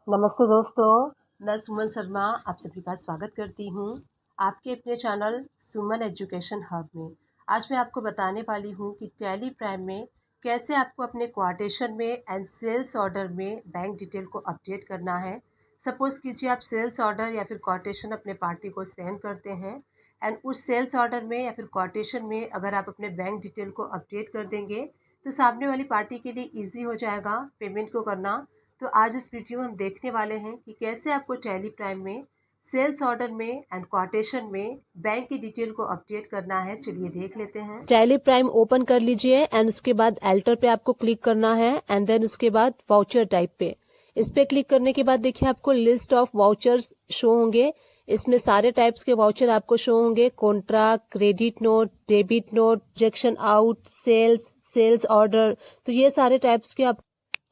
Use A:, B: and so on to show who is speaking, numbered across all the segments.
A: नमस्ते दोस्तों, मैं सुमन शर्मा आप सभी का स्वागत करती हूँ आपके अपने चैनल सुमन एजुकेशन हब में। आज मैं आपको बताने वाली हूँ कि टैली प्राइम में कैसे आपको अपने क्वाटेशन में एंड सेल्स ऑर्डर में बैंक डिटेल को अपडेट करना है। सपोज़ कीजिए आप सेल्स ऑर्डर या फिर क्वाटेशन अपने पार्टी को सेंड करते हैं एंड उस सेल्स ऑर्डर में या फिर क्वाटेशन में अगर आप अपने बैंक डिटेल को अपडेट कर देंगे तो सामने वाली पार्टी के लिए ईजी हो जाएगा पेमेंट को करना। तो आज इस वीडियो में हम देखने वाले हैं कि कैसे आपको टैली प्राइम में सेल्स ऑर्डर में एंड क्वाटेशन में बैंक की डिटेल को अपडेट करना है। चलिए देख लेते हैं।
B: टैली प्राइम ओपन कर लीजिए एंड उसके बाद एल्टर पे आपको क्लिक करना है एंड देन उसके बाद वाउचर टाइप पे इस पे क्लिक करने के बाद देखिए आपको लिस्ट ऑफ वाउचर्स शो होंगे। इसमें सारे टाइप्स के वाउचर आपको शो होंगे, contra, credit note, debit note, rejection out, sales order. तो ये सारे टाइप्स के आप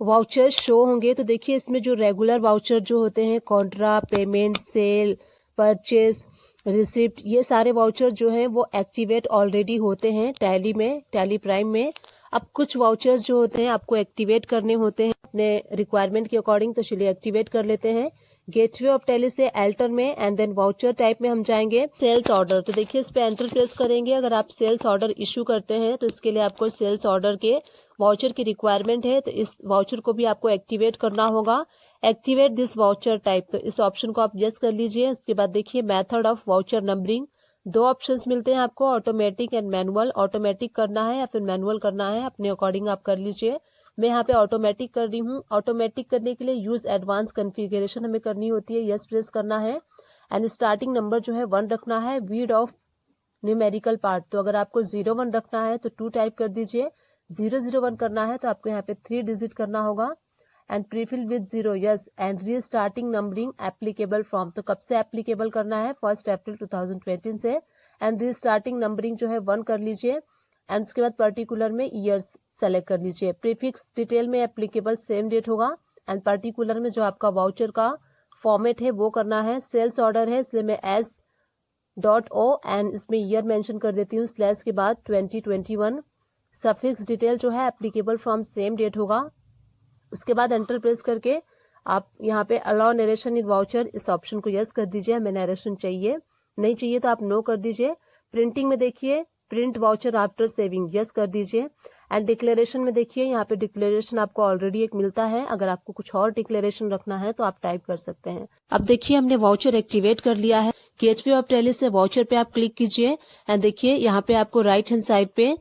B: वाउचर शो होंगे। तो देखिए इसमें जो रेगुलर वाउचर जो होते हैं, contra, payment, sale, purchase, receipt, ये सारे वाउचर जो हैं वो एक्टिवेट ऑलरेडी होते हैं टैली में, टैली प्राइम में। अब कुछ वाउचर्स जो होते हैं आपको एक्टिवेट करने होते हैं अपने रिक्वायरमेंट के अकॉर्डिंग। तो चलिए एक्टिवेट कर लेते हैं। गेटवे ऑफ टैली से एल्टर में एंड देन वाउचर टाइप में हम जाएंगे। सेल्स ऑर्डर, तो देखिए इस पे एंटर प्रेस करेंगे। अगर आप सेल्स ऑर्डर इश्यू करते हैं तो इसके लिए आपको सेल्स ऑर्डर के वाउचर की रिक्वायरमेंट है, तो इस वाउचर को भी आपको एक्टिवेट करना होगा। एक्टिवेट दिस वाउचर टाइप, तो इस ऑप्शन को आप यस कर लीजिए। उसके बाद देखिए मेथड ऑफ वाउचर नंबरिंग, दो ऑप्शंस मिलते हैं आपको, ऑटोमेटिक एंड मैनुअल। ऑटोमेटिक करना है या फिर मैनुअल करना है, अपने अकॉर्डिंग आप कर लीजिए। मैं यहाँ पे ऑटोमेटिक कर रही हूँ। ऑटोमेटिक करने के लिए यूज एडवांस कॉन्फ़िगरेशन हमें करनी होती है, यस प्रेस करना है एंड स्टार्टिंग नंबर जो है 1 रखना है। वीड ऑफ न्यूमेरिकल पार्ट, तो अगर आपको 01 रखना है तो 2 टाइप कर दीजिए। 001 करना है तो आपको यहाँ पे 3 डिजिट करना होगा and prefill with 0 yes and restarting numbering applicable from, तो कब से एप्लीकेबल करना है 1 अप्रैल 2020 से। एंड रीस्टार्टिंग नंबरिंग जो है 1 कर लीजिए एंड उसके बाद पर्टिकुलर में ईयर्स सेलेक्ट कर लीजिए। प्रीफिक्स डिटेल में एप्लीकेबल सेम डेट होगा एंड पर्टिकुलर में जो आपका वाउचर का फॉर्मेट है वो करना है। सेल्स ऑर्डर है इसलिए मैं S.O एंड इसमें ईयर मेंशन कर देती हूँ स्लैश के बाद 2021। सफिक्स डिटेल जो है एप्लीकेबल फ्रॉम सेम डेट होगा। उसके बाद एंटर प्रेस करके आप यहाँ पे अलाउ नरेशन इन वाउचर, इस ऑप्शन को यस कर दीजिए। हमें नरेशन चाहिए, नहीं चाहिए तो आप नो कर दीजिए। प्रिंटिंग में देखिए print voucher after saving, yes कर दीजिए। एंड डिक्लेरेशन में देखिए यहाँ पे डिक्लेरेशन आपको ऑलरेडी एक मिलता है, अगर आपको कुछ और डिक्लेरेशन रखना है तो आप टाइप कर सकते हैं। अब देखिए हमने वाउचर एक्टिवेट कर लिया है। गेटवे ऑफ टैली से वाउचर पे आप क्लिक कीजिए एंड देखिए यहाँ पे आपको राइट हैंड साइड पे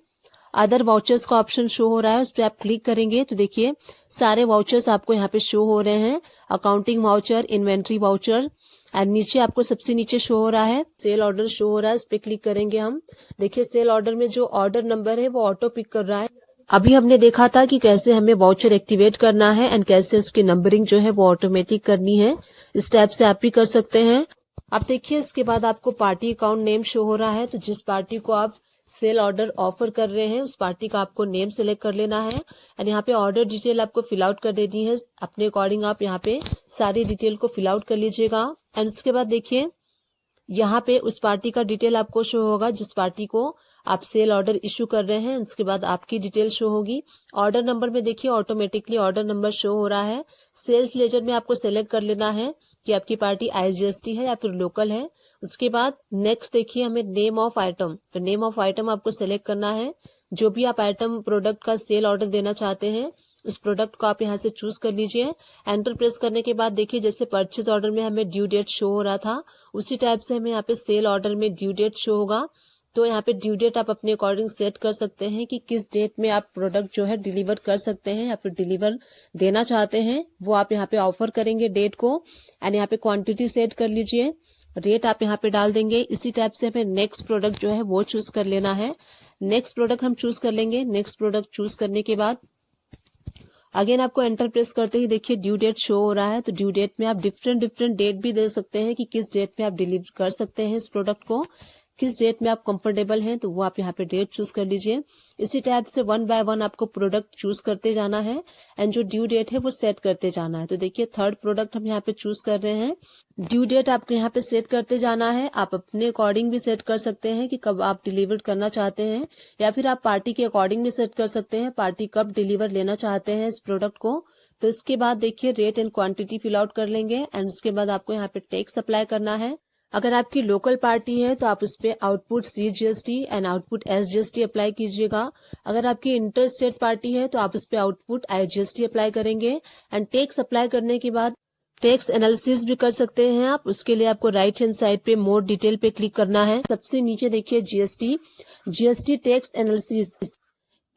B: अदर वाउचर्स का ऑप्शन शो हो रहा है, उस पर आप क्लिक करेंगे तो देखिए सारे वाउचर्स आपको यहाँ पे शो हो रहे हैं। Accounting voucher, inventory voucher and नीचे आपको सबसे नीचे शो हो रहा है सेल ऑर्डर शो हो रहा है, उस पर क्लिक करेंगे हम। देखिए सेल ऑर्डर में जो ऑर्डर नंबर है वो ऑटो पिक कर रहा है। अभी हमने देखा था कि कैसे हमें वाउचर एक्टिवेट करना है एंड कैसे उसकी नंबरिंग जो है वो ऑटोमेटिक करनी है। इस टाइप से आप भी कर सकते हैं। अब देखिए उसके बाद आपको पार्टी अकाउंट नेम शो हो रहा है, तो जिस पार्टी को आप सेल ऑर्डर ऑफर कर रहे हैं उस पार्टी का आपको नेम सेलेक्ट कर लेना है एंड यहाँ पे ऑर्डर डिटेल आपको फिल आउट कर देनी है। अपने अकॉर्डिंग आप यहाँ पे सारी डिटेल को फिल आउट कर लीजिएगा एंड उसके बाद देखिए यहाँ पे उस पार्टी का डिटेल आपको शो होगा जिस पार्टी को आप सेल ऑर्डर इशू कर रहे हैं। उसके बाद आपकी डिटेल शो होगी। ऑर्डर नंबर में देखिए ऑटोमेटिकली ऑर्डर नंबर शो हो रहा है। सेल्स लेजर में आपको सेलेक्ट कर लेना है कि आपकी पार्टी IGST है या फिर लोकल है। उसके बाद नेक्स्ट देखिए हमें नेम ऑफ आइटम, तो नेम ऑफ आइटम आपको सेलेक्ट करना है। जो भी आप आइटम प्रोडक्ट का सेल ऑर्डर देना चाहते हैं उस प्रोडक्ट को आप यहाँ से चूज कर लीजिए। एंटर प्रेस करने के बाद देखिए जैसे परचेज ऑर्डर में हमें ड्यू डेट शो हो रहा था उसी टाइप से हमें यहाँ पे सेल ऑर्डर में ड्यू डेट शो होगा। तो यहाँ पे ड्यू डेट आप अपने अकॉर्डिंग सेट कर सकते हैं कि किस डेट में आप प्रोडक्ट जो है डिलीवर कर सकते हैं या फिर डिलीवर देना चाहते हैं, वो आप यहाँ पे ऑफर करेंगे डेट को एंड यहाँ पे क्वांटिटी सेट कर लीजिए। रेट आप यहाँ पे डाल देंगे। इसी टाइप से हमें नेक्स्ट प्रोडक्ट जो है वो चूज कर लेना है। नेक्स्ट प्रोडक्ट हम चूज कर लेंगे। नेक्स्ट प्रोडक्ट चूज करने के बाद अगेन आपको एंटर प्रेस करते ही देखिए ड्यू डेट शो हो रहा है, तो ड्यू डेट में आप डिफरेंट डेट भी दे सकते हैं कि किस डेट में आप डिलीवर कर सकते हैं इस प्रोडक्ट को, किस डेट में आप कंफर्टेबल हैं, तो वो आप यहाँ पे डेट चूज कर लीजिए। इसी टाइप से 1 बाय 1 आपको प्रोडक्ट चूज करते जाना है एंड जो ड्यू डेट है वो सेट करते जाना है। तो देखिए थर्ड प्रोडक्ट हम यहाँ पे चूज कर रहे हैं। ड्यू डेट आपको यहाँ पे सेट करते जाना है। आप अपने अकॉर्डिंग भी सेट कर सकते हैं कि कब आप डिलीवर करना चाहते हैं या फिर आप पार्टी के अकॉर्डिंग भी सेट कर सकते हैं पार्टी कब डिलीवर लेना चाहते हैं इस प्रोडक्ट को। तो इसके बाद देखिए rate and quantity fill out कर लेंगे एंड उसके बाद आपको यहाँ पे टैक्स अप्लाई करना है। अगर आपकी लोकल पार्टी है तो आप उस पे output CGST and output SGST apply कीजिएगा। अगर आपकी इंटर स्टेट पार्टी है तो आप उस पे आउटपुट IGST अप्लाई करेंगे एंड टैक्स अप्लाई करने के बाद टैक्स एनालिसिस भी कर सकते हैं आप। उसके लिए आपको राइट हैंड साइड पे मोर डिटेल पे क्लिक करना है। सबसे नीचे देखिए GST टैक्स एनालिसिस,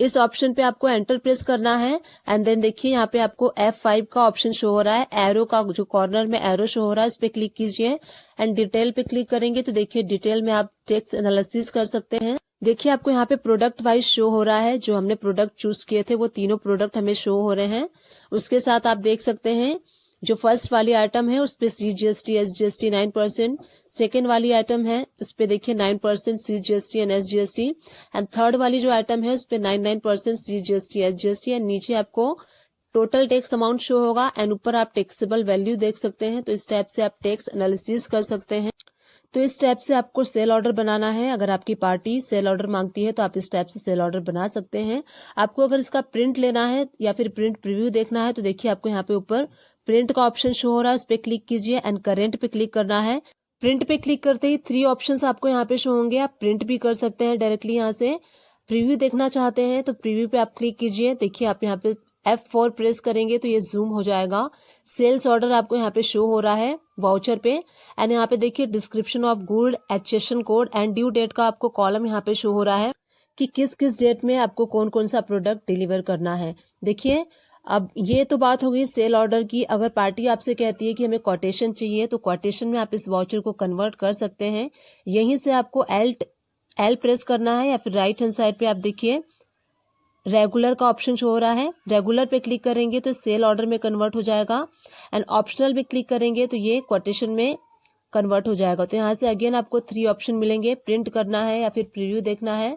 B: इस ऑप्शन पे आपको एंटर प्रेस करना है एंड देन देखिए यहाँ पे आपको F5 का ऑप्शन शो हो रहा है, एरो का जो कॉर्नर में एरो शो हो रहा है इस पे क्लिक कीजिए एंड डिटेल पे क्लिक करेंगे तो देखिए डिटेल में आप टैक्स एनालिसिस कर सकते हैं। देखिए आपको यहाँ पे प्रोडक्ट वाइज शो हो रहा है, जो हमने प्रोडक्ट चूज किए थे वो तीनों प्रोडक्ट हमें शो हो रहे हैं। उसके साथ आप देख सकते हैं जो फर्स्ट वाली आइटम है उस पे CGST SGST 9%, सेकेंड वाली आइटम है उस पे देखिए 9% CGST and SGST and third वाली जो आइटम है उस पे 99% CGST SGST एंड नीचे आपको टोटल टैक्स अमाउंट शो होगा एंड ऊपर आप टैक्सेबल वैल्यू देख सकते हैं। तो इस टाइप से आप टैक्स एनालिसिस कर सकते हैं। तो इस टाइप से आपको सेल ऑर्डर बनाना है। अगर आपकी पार्टी सेल ऑर्डर मांगती है तो आप इस टाइप से सेल ऑर्डर बना सकते हैं। आपको अगर इसका प्रिंट लेना है या फिर प्रिंट प्रीव्यू देखना है तो देखिए आपको यहाँ पे ऊपर प्रिंट का ऑप्शन शो हो रहा है, उस पे क्लिक कीजिए एंड करेंट पे क्लिक करना है। प्रिंट पे क्लिक करते ही 3 ऑप्शंस आपको यहाँ पे शो होंगे। आप प्रिंट भी कर सकते हैं डायरेक्टली यहाँ से। प्रीव्यू देखना चाहते हैं तो प्रीव्यू पे आप क्लिक कीजिए। देखिए आप यहाँ पे F4 प्रेस करेंगे तो ये जूम हो जाएगा। सेल्स ऑर्डर आपको यहाँ पे शो हो रहा है वाउचर पे एंड यहाँ पे देखिए description of good, accession code and due date का आपको कॉलम यहाँ पे शो हो रहा है कि किस किस डेट में आपको कौन कौन सा प्रोडक्ट डिलीवर करना है। देखिए अब ये तो बात हो गई सेल ऑर्डर की। अगर पार्टी आपसे कहती है कि हमें कोटेशन चाहिए तो कोटेशन में आप इस वाउचर को कन्वर्ट कर सकते हैं। यहीं से आपको एल प्रेस करना है या फिर राइट हैंड साइड पे आप देखिए रेगुलर का ऑप्शन शो हो रहा है। रेगुलर पे क्लिक करेंगे तो सेल ऑर्डर में कन्वर्ट हो जाएगा एंड ऑप्शनल पे क्लिक करेंगे तो ये कोटेशन में कन्वर्ट हो जाएगा। तो यहाँ से अगेन आपको 3 ऑप्शन मिलेंगे, प्रिंट करना है या फिर प्रीव्यू देखना है।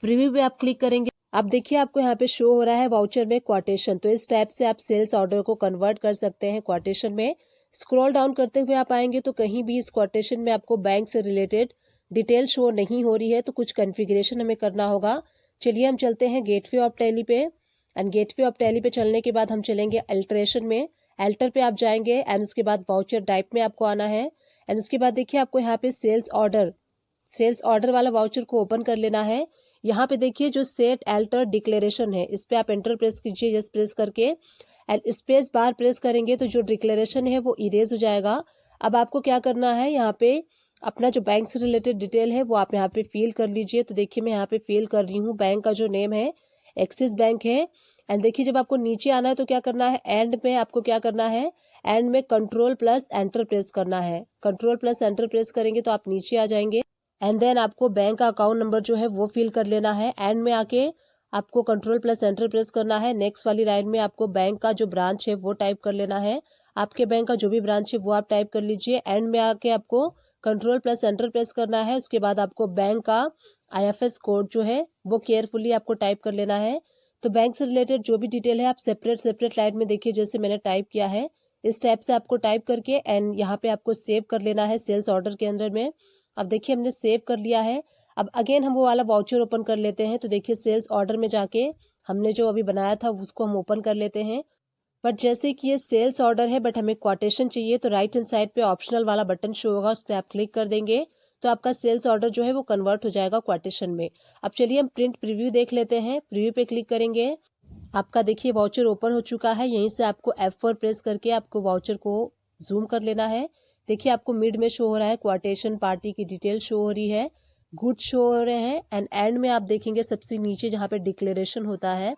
B: प्रीव्यू पे आप क्लिक करेंगे। अब देखिए आपको यहाँ पे शो हो रहा है वाउचर में क्वाटेशन। तो इस टाइप से आप सेल्स ऑर्डर को कन्वर्ट कर सकते हैं क्वाटेशन में। स्क्रॉल डाउन करते हुए आप आएंगे तो कहीं भी इस क्वाटेशन में आपको बैंक से रिलेटेड डिटेल शो नहीं हो रही है, तो कुछ कॉन्फ़िगरेशन हमें करना होगा। चलिए हम चलते हैं गेटवे ऑफ टैली पे एंड गेटवे ऑफ टैली पे चलने के बाद हम चलेंगे अल्टरेशन में। अल्टर पे आप जाएंगे एंड उसके बाद वाउचर टाइप में आपको आना है एंड उसके बाद देखिए आपको यहाँ पे सेल्स ऑर्डर वाला वाउचर को ओपन कर लेना है। यहाँ पे देखिए जो सेट अल्टर डिक्लेरेशन है इस पे आप एंटर प्रेस कीजिए, यस प्रेस करके एंड स्पेस बार प्रेस करेंगे तो जो डिक्लेरेशन है वो इरेज हो जाएगा। अब आपको क्या करना है, यहाँ पे अपना जो बैंक से रिलेटेड डिटेल है वो आप यहाँ पे फिल कर लीजिए। तो देखिए मैं यहाँ पे फिल कर रही हूँ। बैंक का जो नेम है एक्सिस बैंक है एंड देखिए जब आपको नीचे आना है तो क्या करना है, एंड में आपको क्या करना है, एंड में कंट्रोल प्लस एंटर प्रेस करना है। कंट्रोल प्लस एंटर प्रेस करेंगे तो आप नीचे आ जाएंगे एंड देन आपको बैंक का अकाउंट नंबर जो है वो फिल कर लेना है। एंड में आके आपको कंट्रोल प्लस एंटर प्रेस करना है। नेक्स्ट वाली लाइन में आपको बैंक का जो ब्रांच है वो टाइप कर लेना है। आपके बैंक का जो भी ब्रांच है वो आप टाइप कर लीजिए। एंड में आके आपको कंट्रोल प्लस एंटर प्रेस करना है। उसके बाद आपको बैंक का IFS कोड जो है वो केयरफुली आपको टाइप कर लेना है। तो बैंक से रिलेटेड जो भी डिटेल है आप सेपरेट लाइन में देखिए जैसे मैंने टाइप किया है इस टाइप से आपको टाइप करके एंड यहाँ पे आपको सेव कर लेना है सेल्स ऑर्डर के अंदर में। अब देखिए हमने सेव कर लिया है। अब अगेन हम वो वाला वाउचर ओपन कर लेते हैं। तो देखिए सेल्स ऑर्डर में जाके हमने जो अभी बनाया था उसको हम ओपन कर लेते हैं। बट जैसे कि ये सेल्स ऑर्डर है बट हमें क्वाटेशन चाहिए तो राइट हैंड साइड पे ऑप्शनल वाला बटन शो होगा, उस पर आप क्लिक कर देंगे तो आपका सेल्स ऑर्डर जो है वो कन्वर्ट हो जाएगा क्वाटेशन में। अब चलिए हम प्रिंट प्रीव्यू देख लेते हैं। प्रीव्यू पे क्लिक करेंगे, आपका देखिए वाउचर ओपन हो चुका है। यहीं से आपको F4 प्रेस करके आपको वाउचर को जूम कर लेना है। देखिए आपको मिड में शो हो रहा है क्वाटेशन, पार्टी की डिटेल शो हो रही है, गुड शो हो रहे हैं एंड एंड में आप देखेंगे सबसे नीचे जहाँ पे डिक्लेरेशन होता है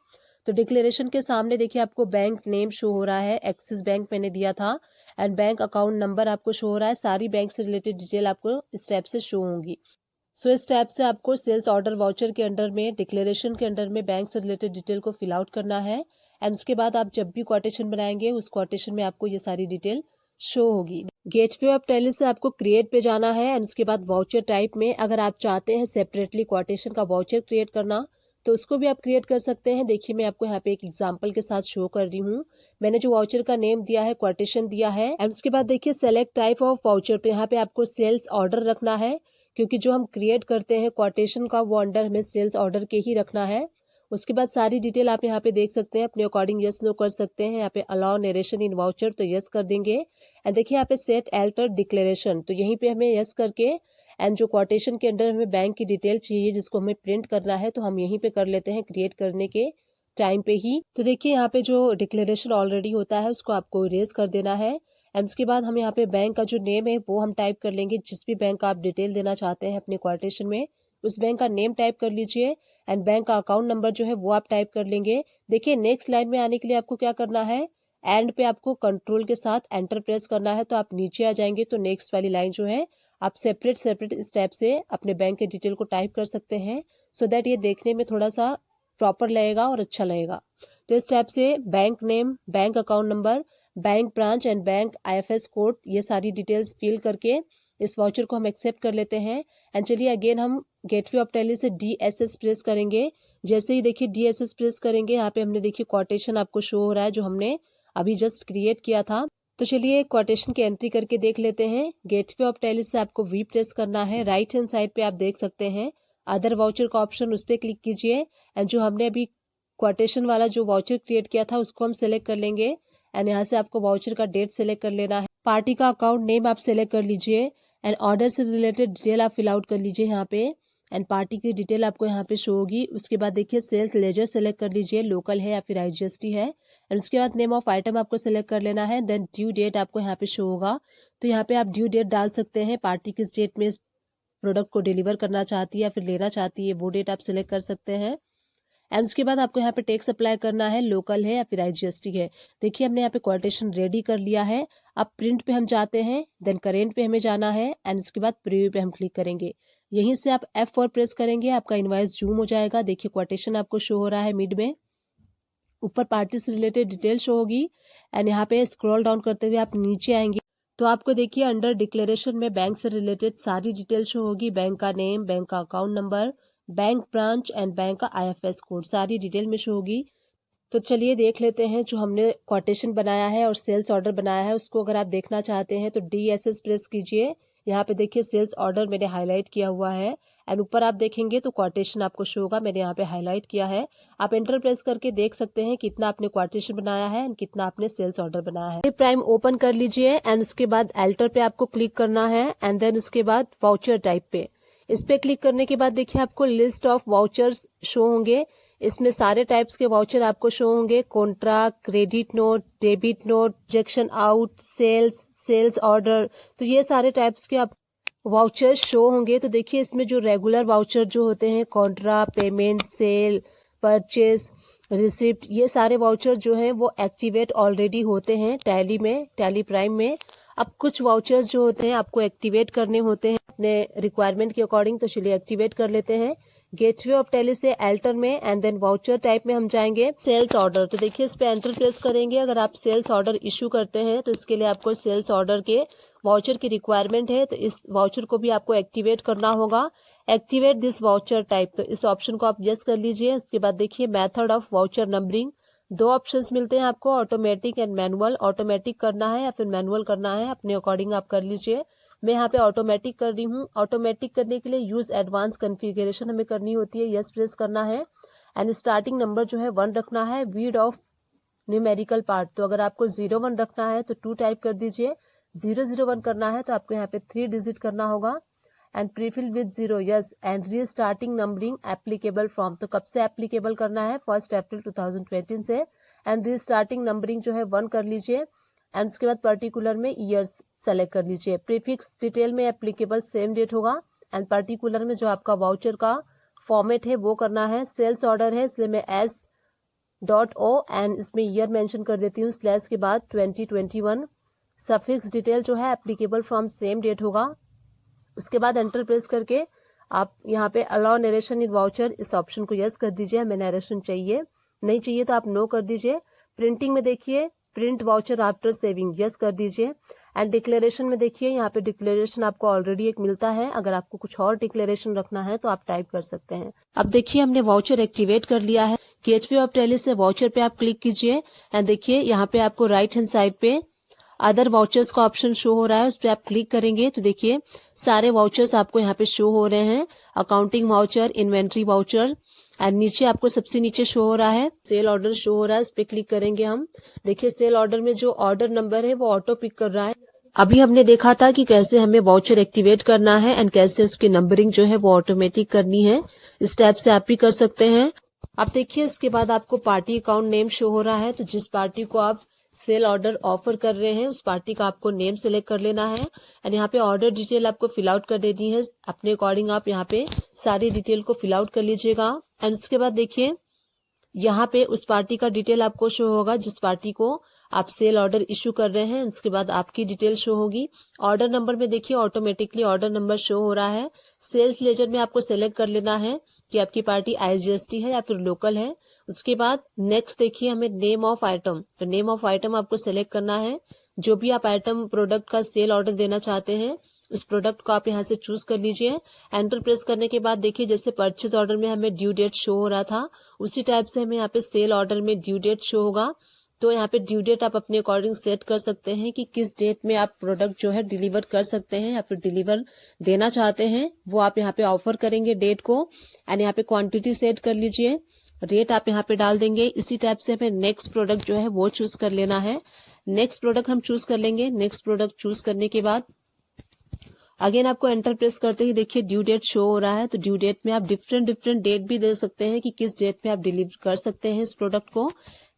B: तो डिक्लेरेशन के सामने देखिए आपको बैंक नेम शो हो रहा है, एक्सिस बैंक मैंने दिया था एंड बैंक अकाउंट नंबर आपको शो हो रहा है। सारी बैंक से रिलेटेड डिटेल आपको इस टाइप से शो होंगी। सो इस टाइप से आपको सेल्स ऑर्डर वाउचर के अंडर में डिक्लेरेशन के अंडर में बैंक से रिलेटेड डिटेल को फिल आउट करना है एंड उसके बाद आप जब भी क्वाटेशन बनाएंगे उस क्वाटेशन में आपको ये सारी डिटेल शो होगी। गेटवे ऑफ टैली से आपको क्रिएट पे जाना है एंड उसके बाद वाउचर टाइप में अगर आप चाहते हैं सेपरेटली क्वाटेशन का वाउचर क्रिएट करना तो उसको भी आप क्रिएट कर सकते हैं। देखिए मैं आपको यहाँ पे एक एग्जांपल के साथ शो कर रही हूँ। मैंने जो वाउचर का नेम दिया है क्वाटेशन दिया है एंड उसके बाद देखिए सेलेक्ट टाइप ऑफ वाउचर, तो यहाँ पे आपको सेल्स ऑर्डर रखना है क्योंकि जो हम क्रिएट करते हैं क्वाटेशन का वो अंडर हमें सेल्स ऑर्डर के ही रखना है। उसके बाद सारी डिटेल आप यहाँ पे देख सकते हैं, अपने अकॉर्डिंग यस नो कर सकते हैं। यहाँ पे अलाउ नरेशन इन वाउचर तो यस कर देंगे। एंड देखिए यहाँ पे सेट एल्टर डिक्लेरेशन, तो यहीं पे हमें यस करके एंड जो क्वोटेशन के अंदर हमें बैंक की डिटेल चाहिए जिसको हमें प्रिंट करना है, तो हम यहीं पे कर लेते हैं क्रिएट करने के टाइम पे ही। तो देखिए यहाँ पे जो डिक्लेरेशन ऑलरेडी होता है उसको आपको इरेज कर देना है। एंड उसके बाद हम यहाँ पे बैंक का जो नेम है वो हम टाइप कर लेंगे, जिस भी बैंक का आप डिटेल देना चाहते हैं अपने क्वोटेशन में उस बैंक का नेम टाइप कर लीजिए। एंड बैंक का अकाउंट नंबर जो है वो आप टाइप कर लेंगे। देखिए नेक्स्ट लाइन में आने के लिए आपको क्या करना है, एंड पे आपको कंट्रोल के साथ एंटर प्रेस करना है, तो आप नीचे आ जाएंगे। तो नेक्स्ट वाली लाइन जो है आप सेपरेट स्टेप से अपने बैंक के डिटेल को टाइप कर सकते हैं, सो दैट ये देखने में थोड़ा सा प्रॉपर लगेगा और अच्छा लगेगा। तो इस टाइप से bank name, bank account number, bank branch and bank IFS code, ये सारी डिटेल्स फिल करके इस वाउचर को हम एक्सेप्ट कर लेते हैं। एंड चलिए अगेन हम गेटवे ऑफ टैली से DSS प्रेस करेंगे। जैसे ही देखिए DSS प्रेस करेंगे, यहाँ पे हमने देखिए क्वोटेशन आपको शो हो रहा है जो हमने अभी जस्ट क्रिएट किया था। तो चलिए क्वोटेशन की एंट्री करके देख लेते हैं। गेटवे ऑफ टैली से आपको V प्रेस करना है। राइट हैंड साइड पे आप देख सकते हैं अदर वाउचर का ऑप्शन, उस पर क्लिक कीजिए। एंड जो हमने अभी क्वोटेशन वाला जो वाउचर क्रिएट किया था उसको हम सेलेक्ट कर लेंगे। एंड यहाँ से आपको वाउचर का डेट सेलेक्ट कर लेना है। पार्टी का अकाउंट नेम आप सेलेक्ट कर लीजिए। एंड ऑर्डर से रिलेटेड डिटेल आप फिल आउट कर लीजिए यहाँ पे। एंड पार्टी की डिटेल आपको यहाँ पे शो होगी। उसके बाद देखिए सेल्स लेजर सेलेक्ट कर लीजिए, लोकल है या फिर IGST है। एंड उसके बाद नेम ऑफ आइटम आपको सेलेक्ट कर लेना है। देन ड्यू डेट आपको यहाँ पे शो होगा, तो यहाँ पे आप ड्यू डेट डाल सकते हैं। पार्टी किस डेट में इस प्रोडक्ट को डिलीवर करना चाहती है या फिर लेना चाहती है वो डेट आप सिलेक्ट कर सकते हैं। एंड उसके बाद आपको यहाँ पे टैक्स अप्लाई करना है, लोकल है या फिर IGST है। देखिए हमने यहाँ पे क्वोटेशन रेडी कर लिया है। अब प्रिंट पे हम जाते हैं, देन करेंट पे हमें जाना है। एंड उसके बाद प्रीव्यू पे हम क्लिक करेंगे। यहीं से आप F4 प्रेस करेंगे, आपका इनवॉइस जूम हो जाएगा। देखिए क्वोटेशन आपको शो हो रहा है मिड में, ऊपर पार्टी से रिलेटेड डिटेल शो होगी। एंड यहाँ पे स्क्रॉल डाउन करते हुए आप नीचे आएंगे तो आपको देखिए अंडर डिक्लेरेशन में बैंक से रिलेटेड सारी डिटेल शो होगी। बैंक का नेम, बैंक का account number, bank branch and bank का IFS कोड, सारी डिटेल में शो होगी। तो चलिए देख लेते हैं जो हमने क्वोटेशन बनाया है और सेल्स ऑर्डर बनाया है उसको अगर आप देखना चाहते हैं तो DSS प्रेस कीजिए। यहाँ पे देखिए सेल्स ऑर्डर मैंने हाईलाइट किया हुआ है। एंड ऊपर आप देखेंगे तो क्वोटेशन आपको शो होगा, मैंने यहाँ पे हाईलाइट किया है। आप एंटर प्रेस करके देख सकते हैं कितना आपने क्वोटेशन बनाया है एंड कितना आपने सेल्स ऑर्डर बनाया है। प्राइम ओपन कर लीजिए एंड उसके बाद एल्टर पे आपको क्लिक करना है। एंड देन उसके बाद वाउचर टाइप पे, इस पे क्लिक करने के बाद देखिए आपको लिस्ट ऑफ वाउचर्स शो होंगे। इसमें सारे टाइप्स के वाउचर आपको शो होंगे, contra, credit note, debit note, rejection out, sales, sales order, तो ये सारे टाइप्स के आप वाउचर्स शो होंगे। तो देखिए इसमें जो रेगुलर वाउचर जो होते हैं, contra, payment, sale, purchase, receipt, ये सारे वाउचर जो हैं वो एक्टिवेट ऑलरेडी होते हैं टैली में, टैली प्राइम में। अब कुछ वाउचर्स जो होते हैं आपको एक्टिवेट करने होते हैं अपने रिक्वायरमेंट के अकॉर्डिंग, तो चलिए एक्टिवेट कर लेते हैं। गेटवे ऑफ टैली से एल्टर में एंड देन वाउचर टाइप में हम जाएंगे। सेल्स ऑर्डर, तो देखिए इस पे एंटर प्रेस करेंगे। अगर आप सेल्स ऑर्डर इशू करते हैं तो इसके लिए आपको सेल्स ऑर्डर के वाउचर की रिक्वायरमेंट है, तो इस वाउचर को भी आपको एक्टिवेट करना होगा। एक्टिवेट दिस वाउचर टाइप, तो इस ऑप्शन को आप यस कर लीजिए। उसके बाद देखिए मेथड ऑफ वाउचर नंबरिंग, दो ऑप्शंस मिलते हैं आपको, ऑटोमेटिक एंड मैनुअल। ऑटोमेटिक करना है या फिर मैनुअल करना है, अपने अकॉर्डिंग आप कर लीजिए। मैं यहाँ पे ऑटोमेटिक कर रही हूँ। ऑटोमेटिक करने के लिए यूज एडवांस कॉन्फ़िगरेशन हमें करनी होती है, यस प्रेस करना है। एंड स्टार्टिंग नंबर जो है 1 रखना है। वीड ऑफ न्यूमेरिकल पार्ट, तो अगर आपको 01 रखना है तो 2 टाइप कर दीजिए। 001 करना है तो आपको यहाँ पे 3 डिजिट करना होगा। And prefill with 0 yes. And re starting numbering applicable from, तो कब से एप्लीकेबल करना है, 1 अप्रैल 2020 से। एंड री स्टार्टिंग नंबरिंग जो है 1 कर लीजिए। एंड उसके बाद पर्टिकुलर में ईयर्स सेलेक्ट कर लीजिए। प्रीफिक्स डिटेल में एप्लीकेबल सेम डेट होगा। एंड पर्टिकुलर में जो आपका वाउचर का फॉर्मेट है वो करना है। सेल्स ऑर्डर है इसलिए मैं S.O एंड इसमें ईयर मेंशन कर देती हूँ स्लैश के बाद 2021। सफिक्स डिटेल जो है एप्लीकेबल फ्रॉम सेम डेट होगा। उसके बाद एंटर प्रेस करके आप यहाँ पे अलाउ नरेशन इन वाउचर, इस ऑप्शन को यस कर दीजिए। हमें नरेशन चाहिए, नहीं चाहिए तो आप नो कर दीजिए। प्रिंटिंग में देखिए print voucher after saving, yes कर दीजिए। एंड डिक्लेरेशन में देखिए यहाँ पे डिक्लेरेशन आपको ऑलरेडी एक मिलता है, अगर आपको कुछ और डिक्लेरेशन रखना है तो आप टाइप कर सकते हैं। अब देखिए हमने वाउचर एक्टिवेट कर लिया है। गेटवे ऑफ टैली से वाउचर पे आप क्लिक कीजिए। एंड देखिए यहाँ पे आपको राइट हैंड साइड पे अदर वाउचर्स का ऑप्शन शो हो रहा है, उस पर आप क्लिक करेंगे तो देखिए सारे वाउचर्स आपको यहाँ पे शो हो रहे हैं। Accounting voucher, inventory voucher, and नीचे आपको सबसे नीचे शो हो रहा है सेल ऑर्डर शो हो रहा है, इस पे क्लिक करेंगे हम। देखिए सेल ऑर्डर में जो ऑर्डर नंबर है वो ऑटो पिक कर रहा है। अभी हमने देखा था कि कैसे हमें वाउचर एक्टिवेट करना है एंड कैसे उसकी नंबरिंग जो है वो ऑटोमेटिक करनी है। इस टाइप से आप भी कर सकते हैं। अब देखिए उसके बाद आपको पार्टी अकाउंट नेम शो हो रहा है, तो जिस पार्टी को आप सेल ऑर्डर ऑफर कर रहे हैं उस पार्टी का आपको नेम सेलेक्ट कर लेना है एंड यहाँ पे ऑर्डर डिटेल आपको फिल आउट कर देनी है। अपने अकॉर्डिंग आप यहाँ पे सारी डिटेल को फिल आउट कर लीजिएगा एंड उसके बाद देखिए यहाँ पे उस पार्टी का डिटेल आपको शो होगा जिस पार्टी को आप सेल ऑर्डर इश्यू कर रहे हैं। उसके बाद आपकी डिटेल शो होगी। ऑर्डर नंबर में देखिए ऑटोमेटिकली ऑर्डर नंबर शो हो रहा है। सेल्स लेजर में आपको सेलेक्ट कर लेना है कि आपकी पार्टी IGST है या फिर लोकल है। उसके बाद नेक्स्ट देखिए हमें नेम ऑफ आइटम, तो नेम ऑफ आइटम आपको सेलेक्ट करना है। जो भी आप आइटम प्रोडक्ट का सेल ऑर्डर देना चाहते हैं उस प्रोडक्ट को आप यहाँ से चूज कर लीजिए। एंटर प्रेस करने के बाद देखिए जैसे परचेज ऑर्डर में हमें ड्यू डेट शो हो रहा था उसी टाइप से हमें यहाँ पे सेल ऑर्डर में ड्यू डेट शो होगा। तो यहाँ पे ड्यू डेट आप अपने अकॉर्डिंग सेट कर सकते हैं कि किस डेट में आप प्रोडक्ट जो है डिलीवर कर सकते हैं या फिर डिलीवर देना चाहते हैं, वो आप यहाँ पे ऑफर करेंगे डेट को एंड यहाँ पे क्वांटिटी सेट कर लीजिए। रेट आप यहाँ पे डाल देंगे। इसी टाइप से हमें नेक्स्ट प्रोडक्ट जो है वो चूज कर लेना है। नेक्स्ट प्रोडक्ट हम चूज कर लेंगे। नेक्स्ट प्रोडक्ट चूज करने के बाद अगेन आपको एंटर प्रेस करते ही देखिए ड्यू डेट शो हो रहा है। तो ड्यू डेट में आप डिफरेंट डेट भी दे सकते हैं कि किस डेट में आप डिलीवर कर सकते हैं इस प्रोडक्ट को,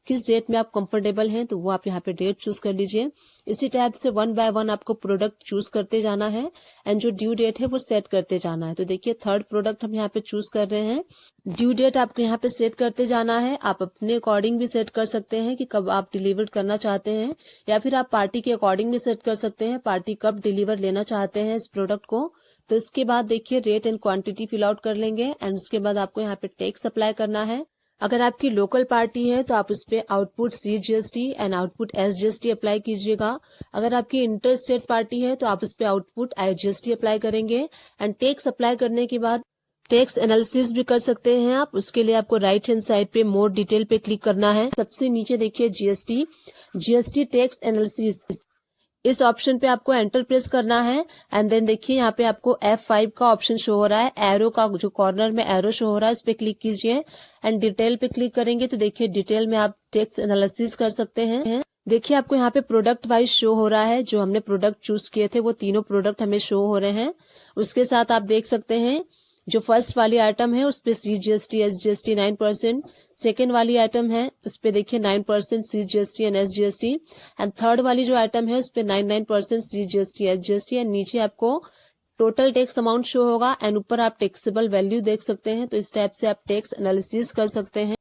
B: किस डेट में आप कंफर्टेबल हैं, तो वो आप यहाँ पे डेट चूज कर लीजिए। इसी टाइप से वन बाय वन आपको प्रोडक्ट चूज करते जाना है एंड जो ड्यू डेट है वो सेट करते जाना है। तो देखिए थर्ड प्रोडक्ट हम यहाँ पे चूज कर रहे हैं। ड्यू डेट आपको यहाँ पे सेट करते जाना है। आप अपने अकॉर्डिंग भी सेट कर सकते हैं कि कब आप डिलीवर करना चाहते हैं या फिर आप पार्टी के अकॉर्डिंग भी सेट कर सकते हैं पार्टी कब डिलीवर लेना चाहते हैं इस प्रोडक्ट को। तो इसके बाद देखिए rate and quantity fill out कर लेंगे एंड उसके बाद आपको यहाँ पे टैक्स अप्लाई करना है। अगर आपकी लोकल पार्टी है तो आप उस पे output CGST and output SGST apply कीजिएगा। अगर आपकी इंटर स्टेट पार्टी है तो आप उस पे आउटपुट IGST अप्लाई करेंगे एंड टैक्स अप्लाई करने के बाद टैक्स एनालिसिस भी कर सकते हैं आप। उसके लिए आपको राइट हैंड साइड पे मोर डिटेल पे क्लिक करना है। सबसे नीचे देखिए GST टैक्स एनालिसिस, इस ऑप्शन पे आपको एंटर प्रेस करना है एंड देन देखिए यहाँ पे आपको F5 का ऑप्शन शो हो रहा है। एरो का जो कॉर्नर में एरो शो हो रहा है इस पे क्लिक कीजिए एंड डिटेल पे क्लिक करेंगे तो देखिए डिटेल में आप टैक्स एनालिसिस कर सकते हैं। देखिए आपको यहाँ पे प्रोडक्ट वाइज शो हो रहा है। जो हमने प्रोडक्ट चूज किए थे वो तीनों प्रोडक्ट हमें शो हो रहे हैं। उसके साथ आप देख सकते हैं जो फर्स्ट वाली आइटम है उस पे CGST SGST 9%, सेकेंड वाली आइटम है उस पे देखिए 9% CGST and SGST and third वाली जो आइटम है उस पे 99% CGST SGST एंड नीचे आपको टोटल टैक्स अमाउंट शो होगा एंड ऊपर आप टैक्सेबल वैल्यू देख सकते हैं। तो इस टाइप से आप टैक्स एनालिसिस कर सकते हैं।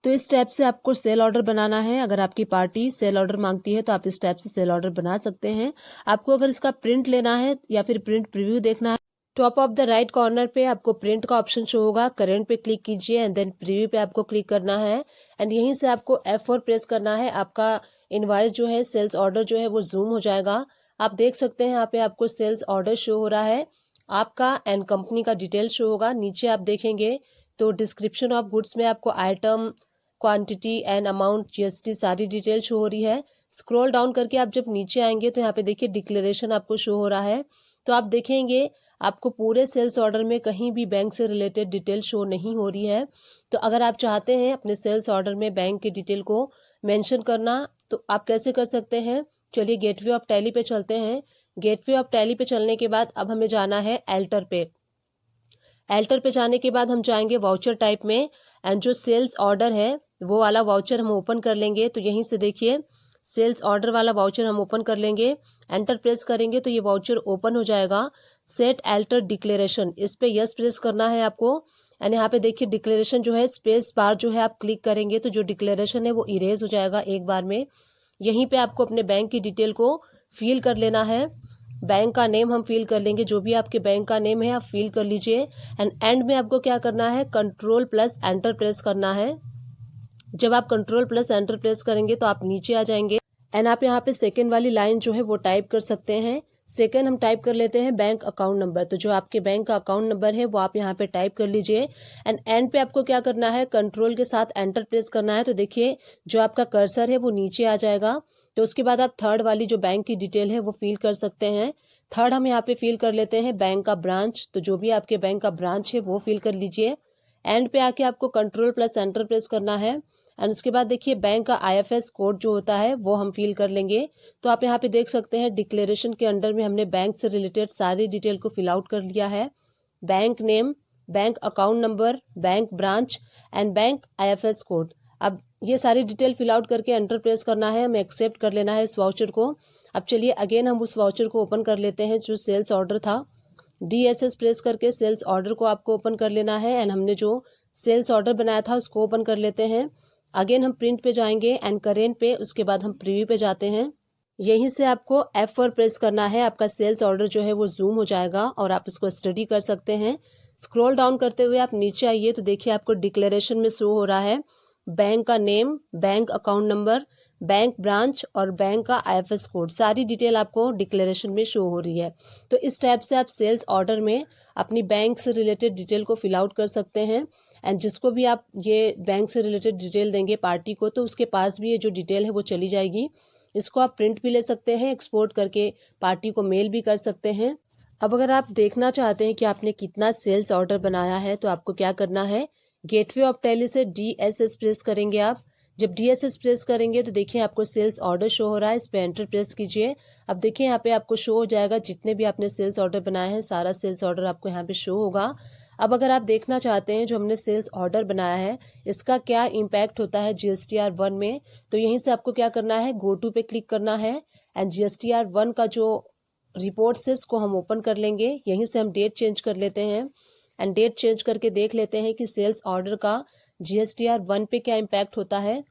B: तो इस टाइप से आपको सेल ऑर्डर बनाना है। अगर आपकी पार्टी सेल ऑर्डर मांगती है तो आप इस टाइप से सेल ऑर्डर बना सकते हैं। आपको अगर इसका प्रिंट लेना है या फिर प्रिंट प्रीव्यू देखना है, top of the right corner पे आपको प्रिंट का ऑप्शन शो होगा। करंट पे क्लिक कीजिए एंड देन प्रीव्यू पे आपको क्लिक करना है एंड यहीं से आपको F4 प्रेस करना है। आपका इनवॉइस जो है सेल्स ऑर्डर जो है वो जूम हो जाएगा। आप देख सकते हैं यहाँ पे आपको सेल्स ऑर्डर शो हो रहा है, आपका एंड कंपनी का डिटेल शो होगा। नीचे आप देखेंगे तो डिस्क्रिप्शन ऑफ गुड्स में आपको item, quantity and amount, GST सारी डिटेल शो हो रही है। स्क्रॉल डाउन करके आप जब नीचे आएंगे तो यहाँ पे देखिए डिक्लेरेशन आपको शो हो रहा है। तो आप देखेंगे आपको पूरे सेल्स ऑर्डर में कहीं भी बैंक से रिलेटेड डिटेल शो नहीं हो रही है। तो अगर आप चाहते हैं अपने सेल्स ऑर्डर में बैंक की डिटेल को मेंशन करना तो आप कैसे कर सकते हैं, चलिए गेटवे ऑफ टैली पे चलते हैं। गेटवे ऑफ टैली पे चलने के बाद अब हमें जाना है एल्टर पे। एल्टर पे जाने के बाद हम जाएंगे वाउचर टाइप में एंड जो सेल्स ऑर्डर है वो वाला वाउचर हम ओपन कर लेंगे। तो यहीं से देखिए सेल्स ऑर्डर वाला वाउचर हम ओपन कर लेंगे। एंटर प्रेस करेंगे तो ये वाउचर ओपन हो जाएगा। सेट एल्टर डिक्लेरेशन, इस पे यस प्रेस करना है आपको एंड यहाँ पे देखिए डिक्लेरेशन जो है स्पेस बार जो है आप क्लिक करेंगे तो जो डिक्लेरेशन है वो इरेज हो जाएगा एक बार में। यहीं पे आपको अपने बैंक की डिटेल को फिल कर लेना है। बैंक का नेम हम फिल कर लेंगे, जो भी आपके बैंक का नेम है आप फिल कर लीजिए एंड एंड में आपको क्या करना है, कंट्रोल प्लस एंटर प्रेस करना है। जब आप कंट्रोल प्लस एंटर प्रेस करेंगे तो आप नीचे आ जाएंगे एंड आप यहाँ पे सेकेंड वाली लाइन जो है वो टाइप कर सकते हैं। सेकेंड हम टाइप कर लेते हैं बैंक अकाउंट नंबर। तो जो आपके बैंक का अकाउंट नंबर है वो आप यहाँ पे टाइप कर लीजिए एंड एंड पे आपको क्या करना है, कंट्रोल के साथ एंटर प्रेस करना है। तो देखिए जो आपका कर्सर है वो नीचे आ जाएगा। तो उसके बाद आप थर्ड वाली जो बैंक की डिटेल है वो फिल कर सकते हैं। थर्ड हम यहाँ पे फिल कर लेते हैं बैंक का ब्रांच। तो जो भी आपके बैंक का ब्रांच है वो फिल कर लीजिए एंड पे आके आपको कंट्रोल प्लस एंटर प्रेस करना है एंड उसके बाद देखिए बैंक का IFS कोड जो होता है वो हम फिल कर लेंगे। तो आप यहाँ पे देख सकते हैं डिक्लेरेशन के अंडर में हमने बैंक से रिलेटेड सारी डिटेल को फिल आउट कर लिया है। Bank name, bank account number, bank branch and bank IFS code. अब ये सारी डिटेल फिल आउट करके एंटर प्रेस करना है, हमें एक्सेप्ट कर लेना है इस वाउचर को। अब चलिए अगेन हम उस वाउचर को ओपन कर लेते हैं जो सेल्स ऑर्डर था। DSS प्रेस करके सेल्स ऑर्डर को आपको ओपन कर लेना है एंड हमने जो सेल्स ऑर्डर बनाया था उसको ओपन कर लेते हैं। अगेन हम प्रिंट पे जाएंगे एंड करेंट पे, उसके बाद हम प्रीव्यू पे जाते हैं। यहीं से आपको F4 प्रेस करना है, आपका सेल्स ऑर्डर जो है वो जूम हो जाएगा और आप इसको स्टडी कर सकते हैं। स्क्रॉल डाउन करते हुए आप नीचे आइए तो देखिए आपको डिक्लेरेशन में शो हो रहा है बैंक का name, bank account number, bank branch और बैंक का IFS कोड, सारी डिटेल आपको डिक्लेरेशन में शो हो रही है। तो इस टाइप से आप सेल्स ऑर्डर में अपनी बैंक से रिलेटेड डिटेल को फिल आउट कर सकते हैं एंड जिसको भी आप ये बैंक से रिलेटेड डिटेल देंगे पार्टी को तो उसके पास भी ये जो डिटेल है वो चली जाएगी। इसको आप प्रिंट भी ले सकते हैं, एक्सपोर्ट करके पार्टी को मेल भी कर सकते हैं। अब अगर आप देखना चाहते हैं कि आपने कितना सेल्स ऑर्डर बनाया है तो आपको क्या करना है, गेटवे ऑफ टैली से DSS प्रेस करेंगे आप। जब DSS प्रेस करेंगे तो देखिए आपको सेल्स ऑर्डर शो हो रहा है, इस पर एंटर प्रेस कीजिए। अब देखिए यहाँ पे आपको शो हो जाएगा जितने भी आपने सेल्स ऑर्डर बनाए हैं सारा सेल्स ऑर्डर आपको यहाँ पे शो होगा। अब अगर आप देखना चाहते हैं जो हमने सेल्स ऑर्डर बनाया है इसका क्या इम्पैक्ट होता है GSTR1 में, तो यहीं से आपको क्या करना है, गो टू पे क्लिक करना है एंड GSTR1 का जो रिपोर्ट्स है इसको हम ओपन कर लेंगे। यहीं से हम डेट चेंज कर लेते हैं एंड डेट चेंज करके देख लेते हैं कि सेल्स ऑर्डर का GSTR1 पे क्या इम्पैक्ट होता है।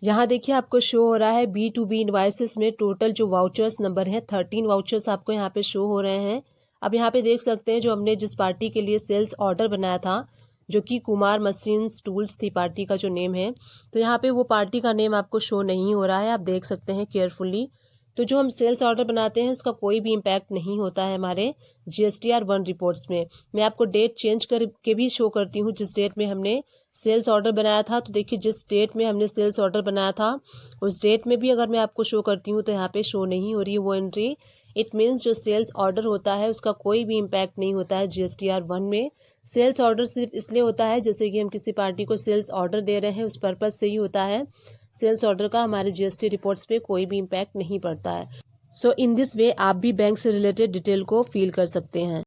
B: यहाँ देखिए आपको शो हो रहा है B2B इनवाइसेस में टोटल जो वाउचर्स नंबर है 13 वाउचर्स आपको यहाँ पे शो हो रहे हैं। अब यहाँ पे देख सकते हैं जो हमने जिस पार्टी के लिए सेल्स ऑर्डर बनाया था जो कि कुमार मशीन्स टूल्स थी पार्टी का जो नेम है, तो यहाँ पे वो पार्टी का नेम आपको शो नहीं हो रहा है, आप देख सकते हैं केयरफुली। तो जो हम सेल्स ऑर्डर बनाते हैं उसका कोई भी इम्पैक्ट नहीं होता है हमारे GSTR1 रिपोर्ट्स में। मैं आपको डेट चेंज करके भी शो करती हूँ जिस डेट में हमने सेल्स ऑर्डर बनाया था। तो देखिए जिस डेट में हमने सेल्स ऑर्डर बनाया था उस डेट में भी अगर मैं आपको शो करती हूँ तो यहाँ पे शो नहीं हो रही है वो एंट्री। इट मीन्स जो सेल्स ऑर्डर होता है उसका कोई भी इम्पैक्ट नहीं होता है GSTR1 में। सेल्स ऑर्डर सिर्फ इसलिए होता है जैसे कि हम किसी पार्टी को सेल्स ऑर्डर दे रहे हैं उस पर्पज़ से ही होता है। सेल्स ऑर्डर का हमारे GST रिपोर्ट्स पे कोई भी इम्पैक्ट नहीं पड़ता है। सो इन दिस वे आप भी बैंक से रिलेटेड डिटेल को फिल कर सकते हैं।